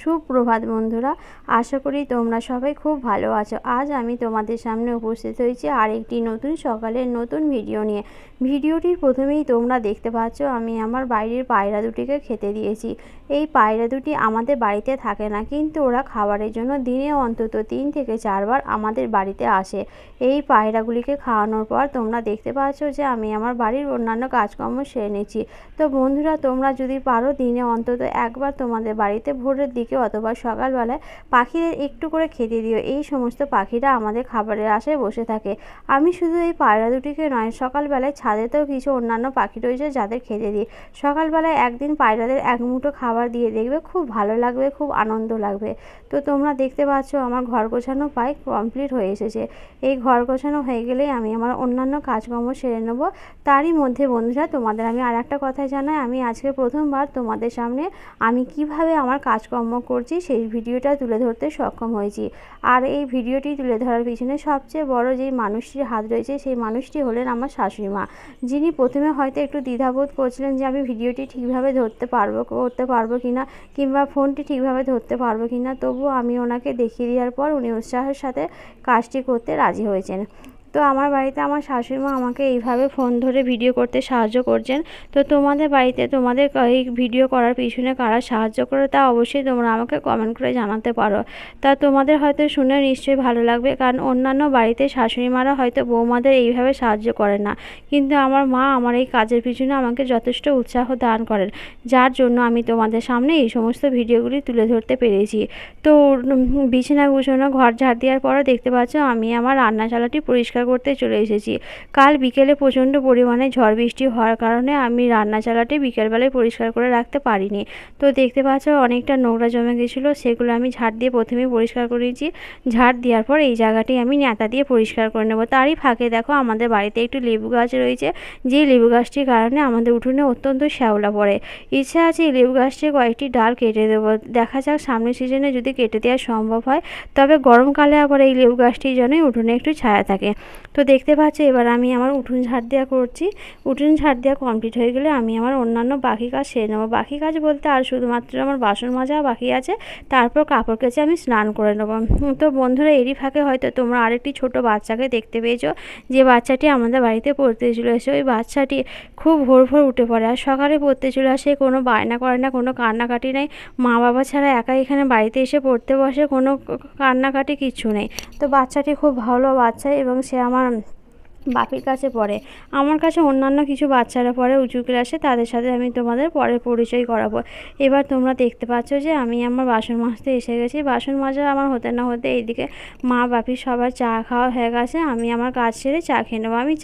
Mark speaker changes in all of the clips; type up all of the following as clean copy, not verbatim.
Speaker 1: সুপ্রভাত বন্ধুরা, আশা করি তোমরা সবাই খুব ভালো আছো। আজ আমি তোমাদের সামনে উপস্থিত হয়েছি আরেকটি নতুন সকালের নতুন ভিডিও নিয়ে। ভিডিওটির প্রথমেই তোমরা দেখতে পাচ্ছ আমি আমার বাইরের পায়রা দুটিকে খেতে দিয়েছি। এই পায়রা দুটি আমাদের বাড়িতে থাকে না, কিন্তু ওরা খাবারের জন্য দিনে অন্তত 3 থেকে 4 বার আমাদের বাড়িতে আসে। এই পায়রাগুলিকে খাওয়ানোর পর তোমরা দেখতে পাচ্ছ যে আমি আমার বাড়ির অন্যান্য কাজকর্ম সেরে নিচ্ছি। তো বন্ধুরা, তোমরা যদি পারো দিনে অন্তত একবার তোমাদের বাড়িতে ভোরের দিকে অথবা সকালবেলায় পাখিদের একটু করে খেতে দিও। এই সমস্ত পাখিরা আমাদের খাবারের আশায় বসে থাকে। আমি শুধু এই পায়রা দুটিকে নয়, সকালবেলায় ছাদেতেও কিছু অন্যান্য পাখি রয়েছে যাদের খেতে দিই। সকালবেলায় একদিন পায়রাদের এক মুঠো খাবার দিয়ে দেখবে, খুব ভালো লাগবে, খুব আনন্দ লাগবে। তো তোমরা দেখতে পাচ্ছ আমার ঘর গোছানো প্রায় কমপ্লিট হয়ে এসেছে। এই ঘর গোছানো হয়ে গেলেই আমি আমার অন্যান্য কাজকর্ম সেরে নেব। তারই মধ্যে বন্ধুরা, তোমাদের আমি আর একটা কথা জানাই, আমি আজকে প্রথমবার তোমাদের সামনে আমি কিভাবে আমার কাজকর্ম করছি সেই ভিডিওটা তুলে ধরতে সক্ষম হয়েছি। আর এই ভিডিওটি তুলে ধরার পিছনে সবচেয়ে বড় যেই মানুষটির হাত রয়েছে, সেই মানুষটি হলেন আমার শাশুড়ি মা, যিনি প্রথমে হয়তো একটু দ্বিধাবোধ করছিলেন যে আমি ভিডিওটি ঠিকভাবে করতে পারবো কিনা, কিংবা ফোনটি ঠিকভাবে ধরতে পারবো কিনা। তবুও আমি ওনাকে দেখিয়ে দেওয়ার পর উনি উৎসাহের সাথে কাজটি করতে রাজি হয়েছেন। তো আমার বাড়িতে আমার শাশুড়ি মা আমাকে এইভাবে ফোন ধরে ভিডিও করতে সাহায্য করছেন। তো তোমাদের বাড়িতে তোমাদের এই ভিডিও করার পিছনে কারা সাহায্য করে তা অবশ্যই তোমরা আমাকে কমেন্ট করে জানাতে পারো। তা তোমাদের হয়তো শুনে নিশ্চয়ই ভালো লাগবে, কারণ অন্যান্য বাড়িতে শাশুড়ি মারা হয়তো বৌমাদের এইভাবে সাহায্য করে না, কিন্তু আমার মা আমার এই কাজের পিছনে আমাকে যথেষ্ট উৎসাহ দান করেন, যার জন্য আমি তোমাদের সামনে এই সমস্ত ভিডিওগুলি তুলে ধরতে পেরেছি। তো বিছানা গুছানো, ঘর ঝাড় দেওয়ার পরও দেখতে পাচ্ছ আমি আমার রান্নাশালাটি পরিষ্কার করতে চলে এসেছি। কাল বিকেলে প্রচণ্ড পরিমাণে ঝড় বৃষ্টি হওয়ার কারণে আমি রান্নাশালাটি বিকেলবেলায় পরিষ্কার করে রাখতে পারিনি। তো দেখতে পাচ্ছ অনেকটা নোংরা জমে গেছিলো, সেগুলো আমি ঝাড় দিয়ে প্রথমেই পরিষ্কার করে নিয়েছি। ঝাড় দেওয়ার পর এই জায়গাটি আমি ন্যাতা দিয়ে পরিষ্কার করে নেব। তারই ফাঁকে দেখো আমাদের বাড়িতে একটু লেবু গাছ রয়েছে, যেই লেবু গাছটির কারণে আমাদের উঠোনে অত্যন্ত শ্যাওলা পড়ে। ইচ্ছা আছে এই লেবু গাছটির কয়েকটি ডাল কেটে দেবো। দেখা যাক সামনের সিজনে যদি কেটে দেওয়া সম্ভব হয়, তবে গরমকালে আবার এই লেবু গাছটির জন্যই উঠোনে একটু ছায়া থাকে। তো দেখতে পাচ্ছ এবার আমি আমার উঠোন ঝাড় দেওয়া করছি। উঠোন ঝাড় দেওয়া কমপ্লিট হয়ে গেলে আমি আমার অন্যান্য বাকি কাজ সেরে নেবো। বাকি কাজ বলতে আর শুধুমাত্র আমার বাসন মাজা বাকি আছে, তারপর কাপড় কেচে আমি স্নান করে নেবো। তো বন্ধুরা, এরই ফাঁকে হয়তো তোমরা আরেকটি ছোট বাচ্চাকে দেখতে পেয়েছো, যে বাচ্চাটি আমাদের বাড়িতে পড়তে চলে আসে। ওই বাচ্চাটি খুব ভোর ভোর উঠে পড়ে, আর সকালে পড়তে চলে আসে, কোনো বায়না করে না, কোনো কান্নাকাটি নেই। মা বাবা ছাড়া একা এখানে বাড়িতে এসে পড়তে বসে, কোনো কান্নাকাটি কিচ্ছু নেই। তো বাচ্চাটি খুব ভালো বাচ্চা এবং সে আমার বাপির কাছে পড়ে। আমার কাছে অন্যান্য কিছু বাচ্চারা পড়ে উঁচু ক্লাসে, তাদের সাথে আমি তোমাদের পরে পরিচয় করাবো। এবার তোমরা দেখতে পাচ্ছ যে আমি আমার বাসন মাজতে এসে গেছি। বাসন মাজা আমার হতে না হতে এইদিকে মা বাপি সবার চা খাওয়া হয়ে গেছে। আমি আমার কাজ সেরে চা খেয়ে নেবো। আমি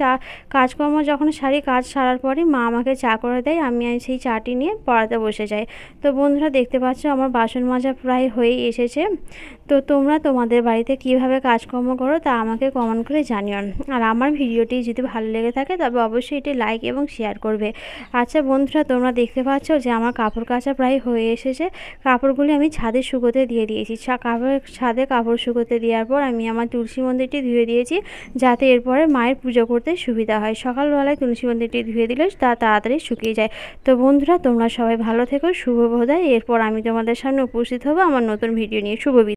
Speaker 1: কাজকর্ম যখন সারি, কাজ সারার পরই মা আমাকে চা করে দেয়, আমি সেই চাটি নিয়ে পড়াতে বসে যাই। তো বন্ধুরা দেখতে পাচ্ছ আমার বাসন মাজা প্রায় হয়েই এসেছে। তো তোমরা তোমাদের বাড়িতে কিভাবে কাজকর্ম করো তা আমাকে কমেন্ট করে জানিও। আর আমার ভিডিওটি যদি ভালো লেগে থাকে তবে অবশ্যই এটি লাইক এবং শেয়ার করবে। আচ্ছা বন্ধুরা, তোমরা দেখতে পাচ্ছ যে আমার কাপড় কাচা প্রায় হয়ে এসেছে। কাপড়গুলি আমি ছাদে শুকোতে দিয়ে দিয়েছি। ছাদে কাপড় শুকোতে দেওয়ার পর আমি আমার তুলসী মন্দিরটি ধুয়ে দিয়েছি, যাতে এরপরে মায়ের পুজো করতে সুবিধা হয়। সকালবেলায় তুলসী মন্দিরটি ধুয়ে দিলে তা তাড়াতাড়ি শুকিয়ে যায়। তো বন্ধুরা, তোমরা সবাই ভালো থেকো, শুভ বোধহয়। এরপর আমি তোমাদের সামনে উপস্থিত হবো আমার নতুন ভিডিও নিয়ে। শুভ